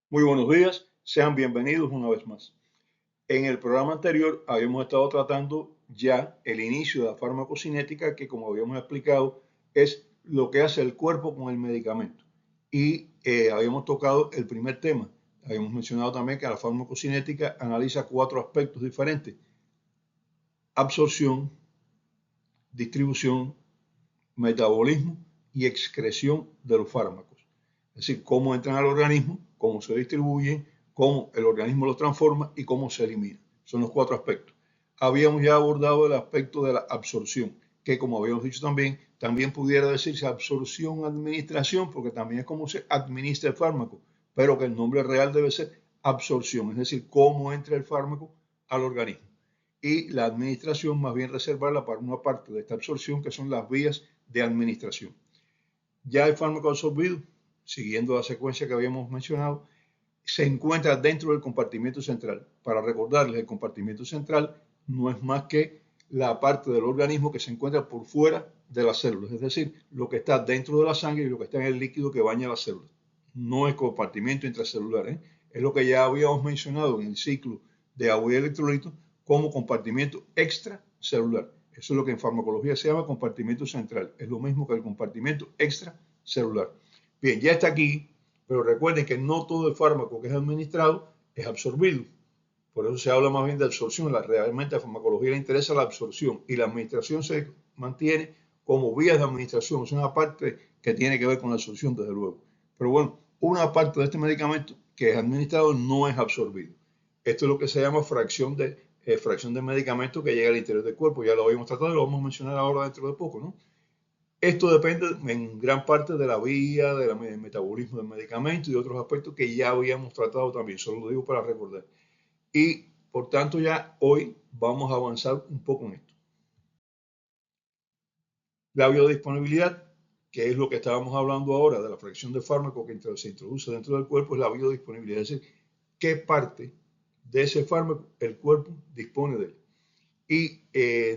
Muy buenos días, sean bienvenidos una vez más. En el programa anterior habíamos estado tratando ya el inicio de la farmacocinética, que como habíamos explicado es lo que hace el cuerpo con el medicamento. Y habíamos tocado el primer tema. Habíamos mencionado también que la farmacocinética analiza cuatro aspectos diferentes: absorción, distribución, metabolismo y excreción de los fármacos. Es decir, cómo entran al organismo, cómo se distribuyen, cómo el organismo los transforma y cómo se elimina. Son los cuatro aspectos. Habíamos ya abordado el aspecto de la absorción, que como habíamos dicho también pudiera decirse absorción-administración, porque también es como se administra el fármaco, pero que el nombre real debe ser absorción, es decir, cómo entra el fármaco al organismo. Y la administración más bien reservarla para una parte de esta absorción, que son las vías de administración. Ya el fármaco absorbido, siguiendo la secuencia que habíamos mencionado, se encuentra dentro del compartimento central. Para recordarles, el compartimento central no es más que la parte del organismo que se encuentra por fuera de las células, es decir, lo que está dentro de la sangre y lo que está en el líquido que baña las células. No es compartimento intracelular, es lo que ya habíamos mencionado en el ciclo de agua y electrolitos como compartimento extracelular. Eso es lo que en farmacología se llama compartimento central. Es lo mismo que el compartimento extracelular. Bien, ya está aquí, pero recuerden que no todo el fármaco que es administrado es absorbido. Por eso se habla más bien de absorción. Realmente a la farmacología le interesa la absorción y la administración se mantiene como vías de administración. Es una parte que tiene que ver con la absorción, desde luego. Pero bueno, una parte de este medicamento que es administrado no es absorbido. Esto es lo que se llama fracción de medicamento que llega al interior del cuerpo. Ya lo habíamos tratado y lo vamos a mencionar ahora dentro de poco, ¿no? Esto depende en gran parte de la vía, del metabolismo del medicamento y otros aspectos que ya habíamos tratado también. Solo lo digo para recordar. Y por tanto ya hoy vamos a avanzar un poco en esto. La biodisponibilidad, que es lo que estábamos hablando ahora de la fracción de fármaco que se introduce dentro del cuerpo, es la biodisponibilidad, es decir, qué parte de ese fármaco el cuerpo dispone de él. Y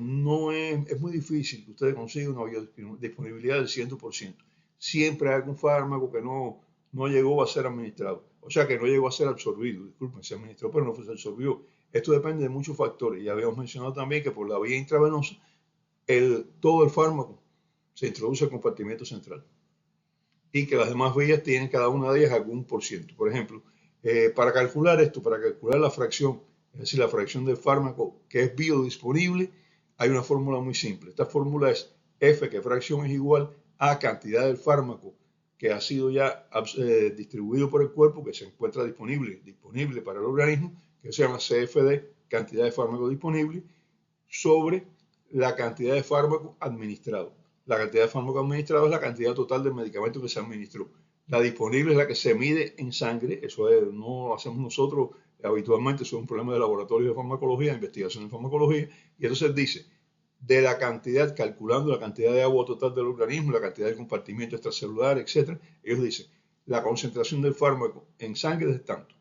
no es muy difícil que ustedes consigan una biodisponibilidad del 100%. Siempre hay algún fármaco que no llegó a ser administrado, o sea, que no llegó a ser absorbido. Disculpen, se administró, pero no se absorbió. Esto depende de muchos factores. Ya habíamos mencionado también que por la vía intravenosa, todo el fármaco se introduce al compartimento central y que las demás vías tienen cada una de ellas algún por ciento. Por ejemplo, para calcular esto, para calcular la fracción, es decir, la fracción del fármaco que es biodisponible, hay una fórmula muy simple. Esta fórmula es F, que fracción es igual a cantidad del fármaco que ha sido ya distribuido por el cuerpo, que se encuentra disponible para el organismo, que se llama CFD, cantidad de fármaco disponible, sobre la cantidad de fármaco administrado. La cantidad de fármaco administrado es la cantidad total del medicamento que se administró. La disponible es la que se mide en sangre, eso es, no lo hacemos nosotros habitualmente, eso es un problema de laboratorio de farmacología, de investigación en farmacología, y entonces dice, de la cantidad, calculando la cantidad de agua total del organismo, la cantidad de compartimiento extracelular, etc., ellos dicen, la concentración del fármaco en sangre es tanto.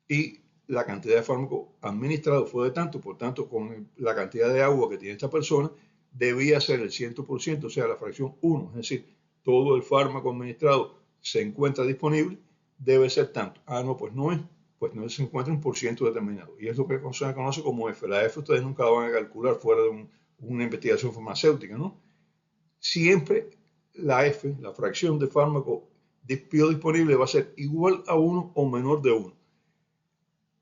Y la cantidad de fármaco administrado fue de tanto, por tanto, con la cantidad de agua que tiene esta persona, debía ser el 100%, o sea, la fracción 1, es decir, todo el fármaco administrado se encuentra disponible, debe ser tanto. Ah, no, pues no se encuentra un por ciento determinado. Y es lo que se conoce como F. La F ustedes nunca la van a calcular fuera de una investigación farmacéutica, ¿no? Siempre la F, la fracción de fármaco biodisponible, va a ser igual a 1 o menor de 1.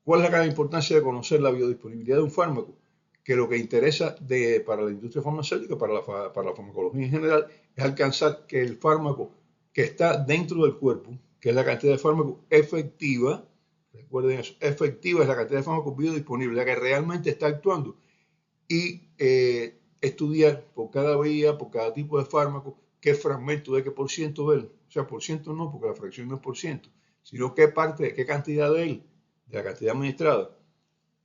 ¿Cuál es la gran importancia de conocer la biodisponibilidad de un fármaco? Que lo que interesa para la industria farmacéutica, para la farmacología en general, es alcanzar que el fármaco que está dentro del cuerpo, que es la cantidad de fármaco efectiva, recuerden eso, efectiva es la cantidad de fármaco biodisponible, la que realmente está actuando, y estudiar por cada vía, por cada tipo de fármaco, qué fragmento de qué por ciento de él, o sea, por ciento no, porque la fracción no es por ciento, sino qué parte, qué cantidad de él, de la cantidad administrada,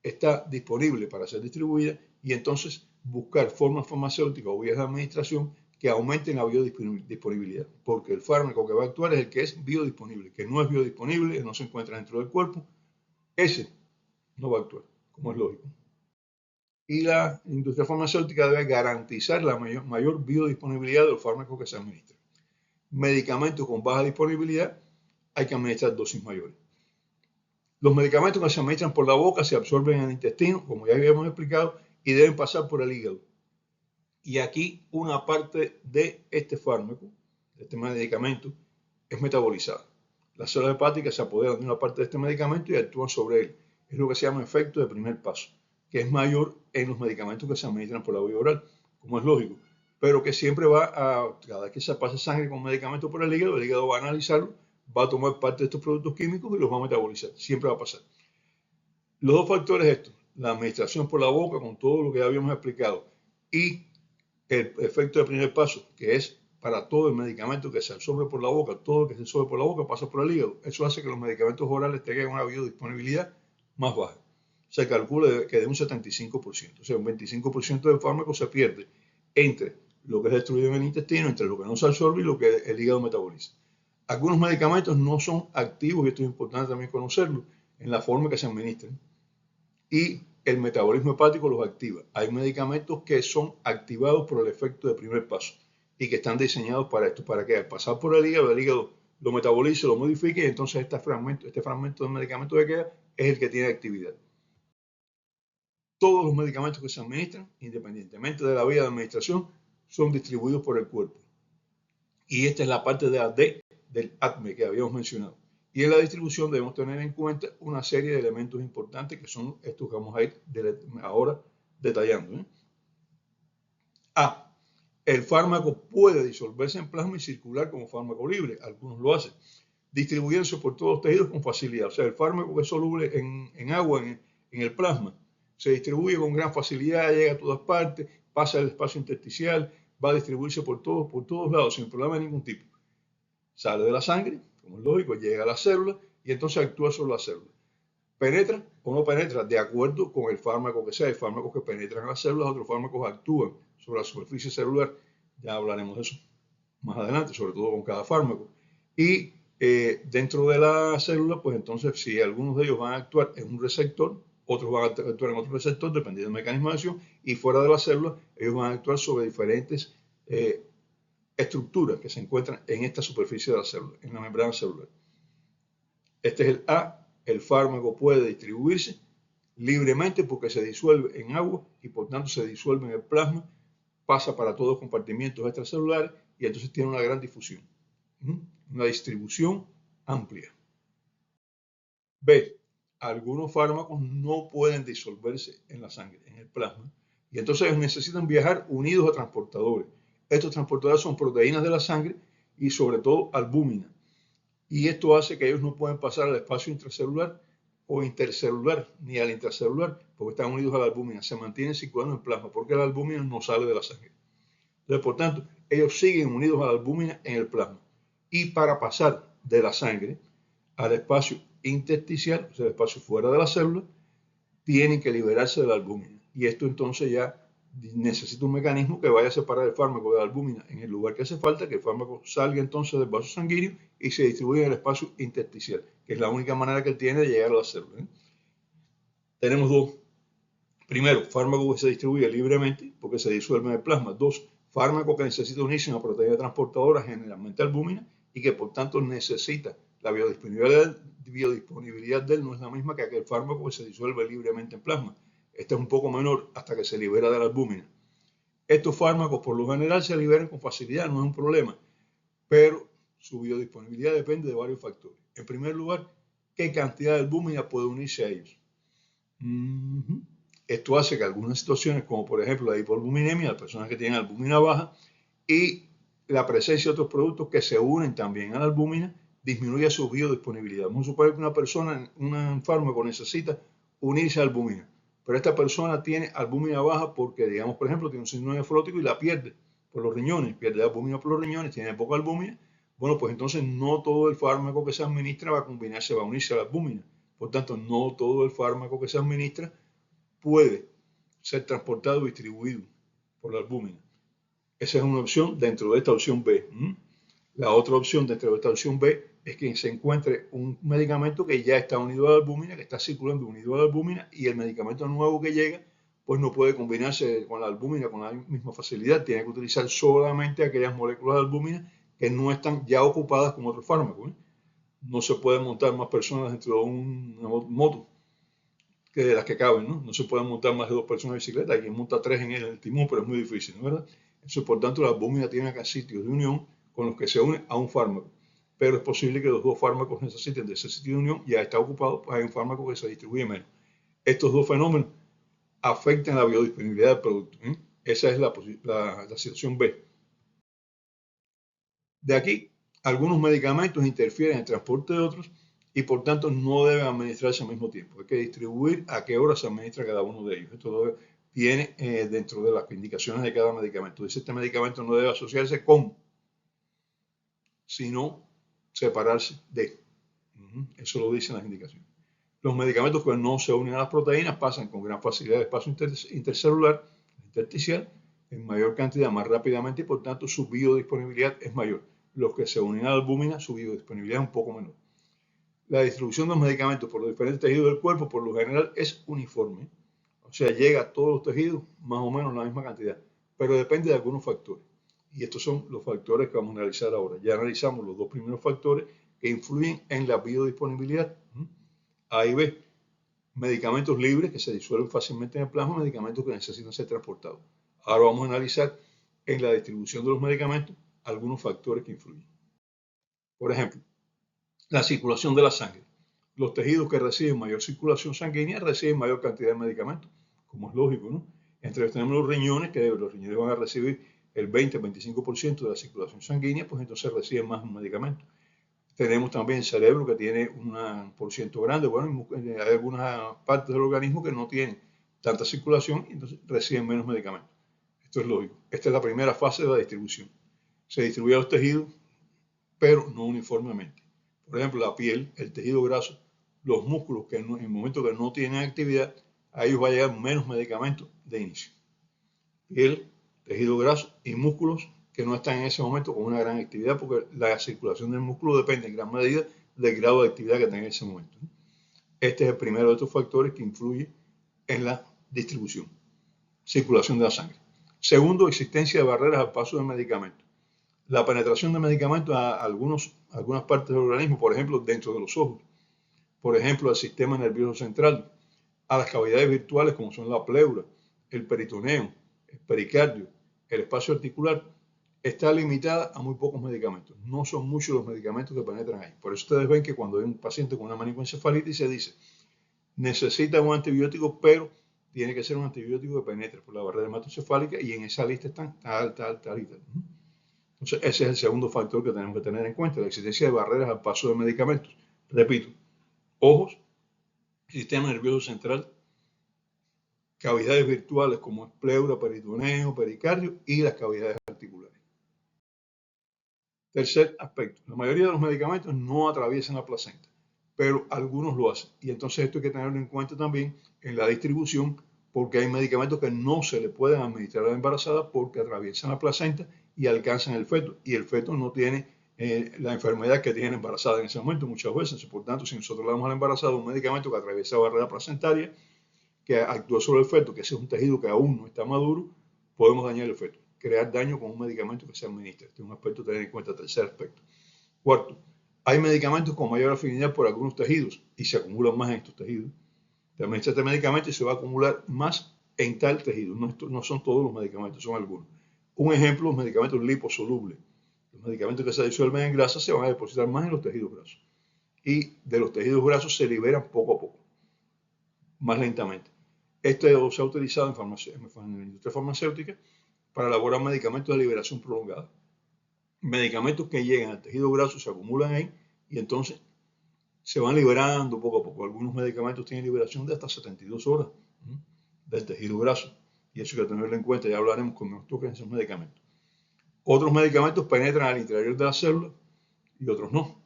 está disponible para ser distribuida, y entonces buscar formas farmacéuticas o vías de administración que aumenten la biodisponibilidad, porque el fármaco que va a actuar es el que es biodisponible, que no es biodisponible, no se encuentra dentro del cuerpo, ese no va a actuar, como es lógico. Y la industria farmacéutica debe garantizar la mayor biodisponibilidad de los fármacos que se administran. Medicamentos con baja disponibilidad hay que administrar dosis mayores. Los medicamentos que se administran por la boca se absorben en el intestino, como ya habíamos explicado, y deben pasar por el hígado. Y aquí una parte de este fármaco, de este medicamento, es metabolizada. Las células hepáticas se apoderan de una parte de este medicamento y actúan sobre él. Es lo que se llama efecto de primer paso, que es mayor en los medicamentos que se administran por la vía oral, como es lógico, pero que siempre va a, cada vez que se pasa sangre con medicamento por el hígado va a analizarlo, va a tomar parte de estos productos químicos y los va a metabolizar. Siempre va a pasar. Los dos factores estos, la administración por la boca con todo lo que ya habíamos explicado y el efecto de primer paso, que es para todo el medicamento que se absorbe por la boca, todo lo que se absorbe por la boca pasa por el hígado. Eso hace que los medicamentos orales tengan una biodisponibilidad más baja. Se calcula que de un 75%, o sea, un 25% del fármaco se pierde entre lo que es destruido en el intestino, entre lo que no se absorbe y lo que el hígado metaboliza. Algunos medicamentos no son activos, y esto es importante también conocerlo, en la forma que se administran. Y el metabolismo hepático los activa. Hay medicamentos que son activados por el efecto de primer paso y que están diseñados para esto, para que al pasar por el hígado lo metabolice, lo modifique y entonces este fragmento de medicamento que queda es el que tiene actividad. Todos los medicamentos que se administran, independientemente de la vía de administración, son distribuidos por el cuerpo. Y esta es la parte de la D del ADME que habíamos mencionado. Y en la distribución debemos tener en cuenta una serie de elementos importantes que son estos que vamos a ir ahora detallando. A. El fármaco puede disolverse en plasma y circular como fármaco libre. Algunos lo hacen. Distribuyéndose por todos los tejidos con facilidad. O sea, el fármaco que es soluble en agua, en el plasma, se distribuye con gran facilidad, llega a todas partes, pasa el espacio intersticial, va a distribuirse por todos lados sin problema de ningún tipo. Sale de la sangre, como es lógico, llega a la célula y entonces actúa sobre la célula. Penetra o no penetra de acuerdo con el fármaco que sea. Hay fármacos que penetran a las células, otros fármacos actúan sobre la superficie celular. Ya hablaremos de eso más adelante, sobre todo con cada fármaco. Y dentro de la célula, pues entonces si algunos de ellos van a actuar en un receptor, otros van a actuar en otro receptor, dependiendo del mecanismo de acción, y fuera de la célula, ellos van a actuar sobre diferentes estructuras que se encuentran en esta superficie de la célula, en la membrana celular. Este es el A. El fármaco puede distribuirse libremente porque se disuelve en agua y por tanto se disuelve en el plasma, pasa para todos los compartimientos extracelulares y entonces tiene una gran difusión, una distribución amplia. B. Algunos fármacos no pueden disolverse en la sangre, en el plasma, y entonces necesitan viajar unidos a transportadores. Estos transportadores son proteínas de la sangre y sobre todo albúmina. Y esto hace que ellos no puedan pasar al espacio intracelular o intercelular, ni al intracelular, porque están unidos a la albúmina. Se mantienen circulando en plasma, porque la albúmina no sale de la sangre. Entonces, por tanto, ellos siguen unidos a la albúmina en el plasma. Y para pasar de la sangre al espacio intersticial, o sea, el espacio fuera de la célula, tienen que liberarse de la albúmina. Y esto entonces ya necesita un mecanismo que vaya a separar el fármaco de la albúmina en el lugar que hace falta, que el fármaco salga entonces del vaso sanguíneo y se distribuya en el espacio intersticial, que es la única manera que él tiene de llegar a la célula. Tenemos dos. Primero, fármaco que se distribuye libremente porque se disuelve en el plasma. Dos, fármaco que necesita unirse a una proteína transportadora, generalmente albúmina, y que por tanto necesita la biodisponibilidad de él no es la misma que aquel fármaco que se disuelve libremente en plasma. Este es un poco menor hasta que se libera de la albúmina. Estos fármacos por lo general se liberan con facilidad, no es un problema, pero su biodisponibilidad depende de varios factores. En primer lugar, qué cantidad de albúmina puede unirse a ellos. Esto hace que algunas situaciones, como por ejemplo la hipoalbuminemia, las personas que tienen albúmina baja, y la presencia de otros productos que se unen también a la albúmina, disminuye su biodisponibilidad. Vamos a suponer que una persona, un fármaco necesita unirse a albúmina, pero esta persona tiene albúmina baja porque, digamos, por ejemplo, tiene un síndrome nefrótico y la pierde por los riñones, pierde albúmina por los riñones, tiene poca albúmina. Bueno, pues entonces no todo el fármaco que se administra va a combinarse, va a unirse a la albúmina. Por tanto, no todo el fármaco que se administra puede ser transportado y distribuido por la albúmina. Esa es una opción dentro de esta opción B. La otra opción dentro de esta opción B es que se encuentre un medicamento que ya está unido a la albúmina, que está circulando unido a la albúmina, y el medicamento nuevo que llega, pues no puede combinarse con la albúmina con la misma facilidad. Tiene que utilizar solamente aquellas moléculas de albúmina que no están ya ocupadas con otro fármaco. no se pueden montar más personas dentro de una moto que de las que caben, ¿no? No se pueden montar más de 2 personas en bicicleta, hay quien monta 3 en el timón, pero es muy difícil, ¿no? ¿Verdad? Eso, por tanto, la albúmina tiene acá sitios de unión con los que se une a un fármaco, pero es posible que los dos fármacos necesiten de ese sitio de unión, ya está ocupado, pues hay un fármaco que se distribuye menos. Estos dos fenómenos afectan la biodisponibilidad del producto, ¿eh? Esa es la situación B. De aquí, algunos medicamentos interfieren en el transporte de otros y por tanto no deben administrarse al mismo tiempo. Hay que distribuir a qué hora se administra cada uno de ellos. Esto viene dentro de las indicaciones de cada medicamento. Dice, este medicamento no debe asociarse con, sino separarse de. Eso lo dicen las indicaciones. Los medicamentos que no se unen a las proteínas pasan con gran facilidad de espacio intercelular, intersticial, en mayor cantidad, más rápidamente y por tanto su biodisponibilidad es mayor. Los que se unen a la albúmina, su biodisponibilidad es un poco menor. La distribución de los medicamentos por los diferentes tejidos del cuerpo, por lo general, es uniforme. O sea, llega a todos los tejidos más o menos la misma cantidad, pero depende de algunos factores. Y estos son los factores que vamos a analizar ahora. Ya analizamos los dos primeros factores que influyen en la biodisponibilidad. A y B. Medicamentos libres que se disuelven fácilmente en el plasma, medicamentos que necesitan ser transportados. Ahora vamos a analizar en la distribución de los medicamentos algunos factores que influyen. Por ejemplo, la circulación de la sangre. Los tejidos que reciben mayor circulación sanguínea reciben mayor cantidad de medicamentos, como es lógico, ¿no? Entre ellos tenemos los riñones, que los riñones van a recibir el 20-25% de la circulación sanguínea, pues entonces reciben más medicamentos. Tenemos también el cerebro, que tiene un porciento grande. Bueno, hay algunas partes del organismo que no tienen tanta circulación y entonces reciben menos medicamentos. Esto es lógico. Esta es la primera fase de la distribución. Se distribuye a los tejidos, pero no uniformemente. Por ejemplo, la piel, el tejido graso, los músculos, que en el momento que no tienen actividad, a ellos va a llegar menos medicamentos de inicio. Piel, tejido graso y músculos que no están en ese momento con una gran actividad, porque la circulación del músculo depende en gran medida del grado de actividad que tenga en ese momento. Este es el primero de estos factores que influye en la distribución, circulación de la sangre. Segundo, existencia de barreras al paso de medicamentos. La penetración de medicamentos a algunas partes del organismo, por ejemplo, dentro de los ojos, por ejemplo, al sistema nervioso central, a las cavidades virtuales como son la pleura, el peritoneo, el pericardio, el espacio articular, está limitada a muy pocos medicamentos. No son muchos los medicamentos que penetran ahí. Por eso ustedes ven que cuando hay un paciente con una meningoencefalitis se dice, necesita un antibiótico, pero tiene que ser un antibiótico que penetre por la barrera hematocefálica y en esa lista están tal. Entonces, ese es el segundo factor que tenemos que tener en cuenta, la existencia de barreras al paso de medicamentos. Repito, ojos, sistema nervioso central, cavidades virtuales como es pleura, peritoneo, pericardio y las cavidades articulares. Tercer aspecto, la mayoría de los medicamentos no atraviesan la placenta, pero algunos lo hacen. Y entonces esto hay que tenerlo en cuenta también en la distribución, porque hay medicamentos que no se le pueden administrar a la embarazada porque atraviesan la placenta y alcanzan el feto. Y el feto no tiene la enfermedad que tiene la embarazada en ese momento muchas veces. Por tanto, si nosotros le damos a la embarazada un medicamento que atraviesa la barrera placentaria, que actúa sobre el feto, que ese es un tejido que aún no está maduro, podemos dañar el feto, crear daño con un medicamento que se administra. Este es un aspecto a tener en cuenta, tercer aspecto. Cuarto, hay medicamentos con mayor afinidad por algunos tejidos y se acumulan más en estos tejidos. Te administra este medicamento y se va a acumular más en tal tejido. No son todos los medicamentos, son algunos. Un ejemplo, los medicamentos liposolubles. Los medicamentos que se disuelven en grasa se van a depositar más en los tejidos grasos. Y de los tejidos grasos se liberan poco a poco, más lentamente. Este se ha utilizado en la industria farmacéutica para elaborar medicamentos de liberación prolongada. Medicamentos que llegan al tejido graso se acumulan ahí y entonces se van liberando poco a poco. Algunos medicamentos tienen liberación de hasta 72 horas del tejido graso. Y eso hay que tenerlo en cuenta, ya hablaremos cuando nos toquen esos medicamentos. Otros medicamentos penetran al interior de la célula y otros no.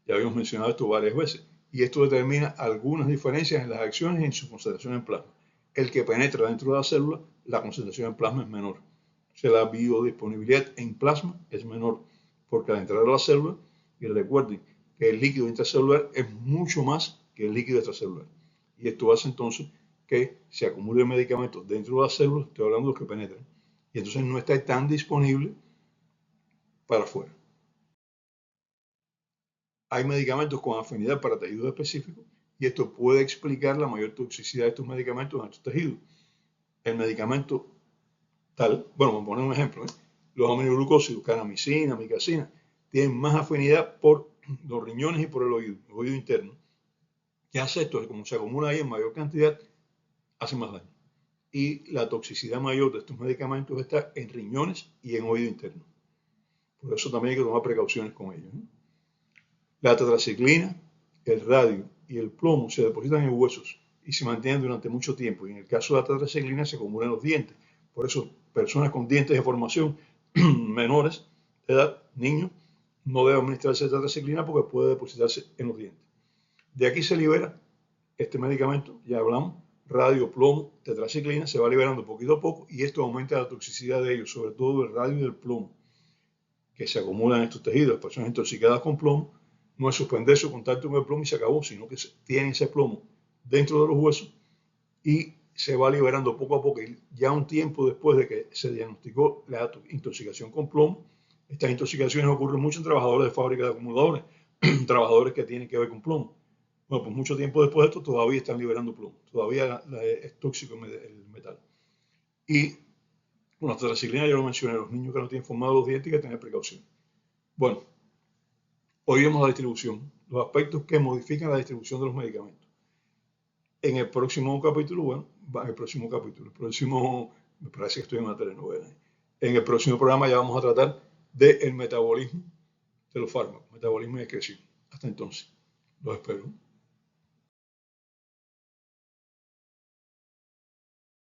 Ya habíamos mencionado esto varias veces. Y esto determina algunas diferencias en las acciones y en su concentración en plasma. El que penetra dentro de la célula, la concentración en plasma es menor. O sea, la biodisponibilidad en plasma es menor, porque al entrar a la célula, y recuerden que el líquido intracelular es mucho más que el líquido extracelular. Y esto hace entonces que se acumule el medicamento dentro de la célula, estoy hablando de los que penetran, y entonces no está tan disponible para afuera. hay medicamentos con afinidad para tejidos específicos y esto puede explicar la mayor toxicidad de estos medicamentos en estos tejidos. El medicamento tal, bueno, vamos a poner un ejemplo, los aminoglucósidos, kanamicina, amicacina, tienen más afinidad por los riñones y por el oído interno. ¿Qué hace esto? Como se acumula ahí en mayor cantidad, hace más daño. Y la toxicidad mayor de estos medicamentos está en riñones y en oído interno. Por eso también hay que tomar precauciones con ellos. La tetraciclina, el radio y el plomo se depositan en huesos y se mantienen durante mucho tiempo. Y en el caso de la tetraciclina se acumulan en los dientes. Por eso, personas con dientes de formación menores de edad, niños, no deben administrarse tetraciclina porque puede depositarse en los dientes. De aquí se libera este medicamento, ya hablamos, radio, plomo, tetraciclina, se va liberando poquito a poco y esto aumenta la toxicidad de ellos, sobre todo el radio y el plomo, que se acumulan en estos tejidos. Las personas intoxicadas con plomo no es suspender su contacto con el plomo y se acabó, sino que tienen ese plomo dentro de los huesos y se va liberando poco a poco. Y ya un tiempo después de que se diagnosticó la intoxicación con plomo, estas intoxicaciones ocurren mucho en trabajadores de fábricas de acumuladores, trabajadores que tienen que ver con plomo. Bueno, pues mucho tiempo después de esto todavía están liberando plomo, todavía es tóxico el metal. Y bueno, hasta la tetraciclina ya lo mencioné, los niños que no tienen formados los dientes hay que tener precaución. Bueno, hoy vemos la distribución, los aspectos que modifican la distribución de los medicamentos. En el próximo capítulo, bueno, me parece que estoy en una telenovela. En el próximo programa ya vamos a tratar del metabolismo de los fármacos, metabolismo y excreción. Hasta entonces, los espero.